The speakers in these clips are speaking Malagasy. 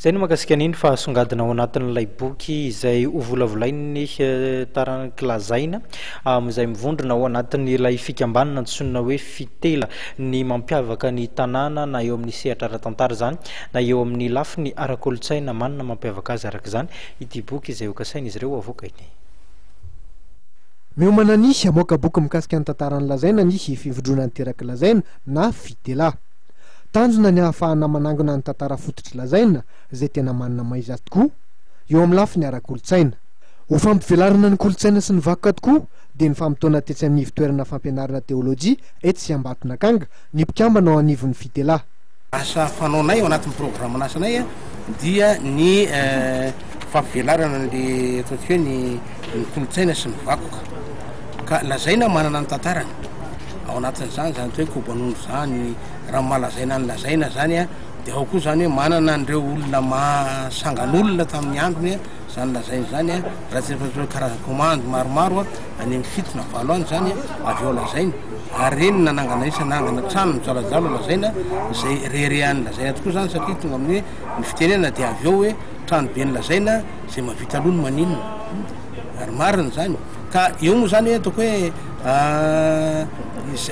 Zay no makasika niny fa songadina ao anatin'ilay boky izay hovolavolainy taranaky lazaina izay mivondrona ao anatin'ilay fikambanana antsoina hoe fitela ny mampiavaka ny tanàna na eo amin'ny sehatra ara-tantara zany na eo amin'ny lafiny ara-kolontsaina manana mampiavaka azy araka zany ity boky izay hokasain'izy ireo avoaka iny. Miomana nisy amoaka boky mikasika ny tantaran'ny lazaina nisy fivondrona niteraky lazaina na fitela. Tanjona ny ahafahana manangona ny tantara fototry lazaina izay tena manana maiza tokoa eo amin'ny lafiny ara-kolotsaina. Ho fampivelarana ny kolotsaina sy ny vakoka tokoa dia ny fampitoana tetsy amin'ny fitoerana fampianarana teolojia ety sy Ambatonakanga ny mpikambana ao anivon'ny fitela. Asa fanaonay ao anatin'ny programme nasanay dia ny fampivelarana le ataontsika hoe ny kolotsaina sy ny vakoka ka lazaina manana ny tantarany ao anatin'izany zany hoe koban'ondro zany raha malazaina ny lazaina zany dia ao koa zany hoe manana an'ireo olona mahasangan'olona tamin'ny androny zany lazaina zany raha tsy hoe karazana komando maromaro any amin'ny fito na valo any zany avy eo lazaina ary reny nanangana isa nangana trano mijalajalo lazaina izay rerehan'ny lazaina tokoa zany satria tonga amin'ny hoe ny fitenena dia avy eo hoe trano be ny lazaina izay mavita alono maninona ary marina zany ka eo moa zany ataoko hoe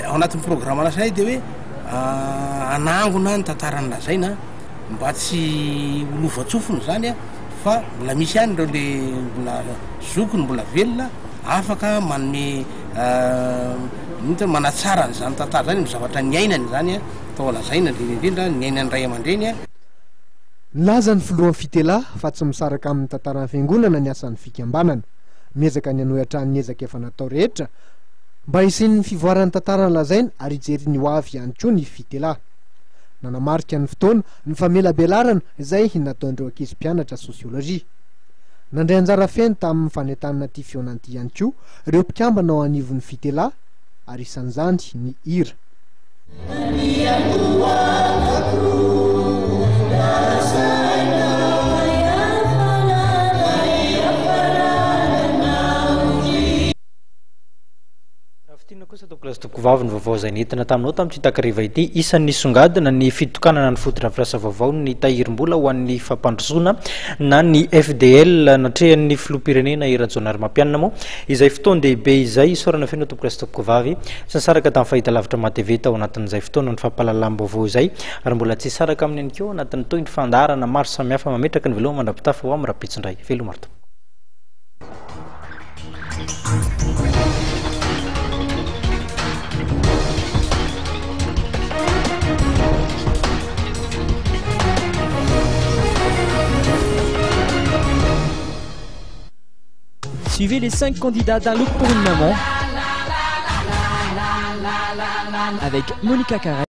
ao anatin'ny programme lasanay dia hoe anangona ny tantarany lazaina mba tsy holovatsofony zany fa mbola misy ihany ireo le mbola zokony mbola velona afaka manome manatsara n'izany tantara zany ny zavatra ny ainany zany tao lazaina indrindra ny ainany ray aman-dreny Nilaza ny filohan'ny fitela fa tsy misaraka amin'ny tantaran'ny fiangonana ny asan'ny fikambanana miezaka ny hanohitra ny ezaka efa natao rehetra mba hisian'ny fivoaran'ny tantarany lazaina ary hijery ny ho avy ihany koa ny fitela. Nanamarika ny fotoana ny famelabelarana izay nataon'ireo ankizy mpianatra sosiolojia. Nandray anjara feno tamin'ny fanentanana ty feonan'ity ihany koa ireo mpikambana ao anivon'ny fitela ary isan'izany ny hira. Kosa toklasitoko vavy ny vaovao izay nentina taminao tamin'ity takariva ity isan'ny songadina ny fitokanana ny fototra firasa vaovao ny tahirim-bola ho an'ny fampandrosoana na ny FDL natrehan'ny filoham-pirenena Rajaonary Mampianina moa izay fotoan-dehibe izay isorana feno toklasitoko vavy sy nisaraka tamin'ny fahitalavitra mateveta ao anatin'izay fotoana ny fampahalalam-baovao izay ary mbola tsy saraka amin'ny ihany koa anatin'ny toy ny fandarana maro samihafa mametraka ny veloma mandrapitafa ho amin'ny rapitsindray velomarto. Suivez les 5 candidats d'un look pour une maman avec Monica Carré.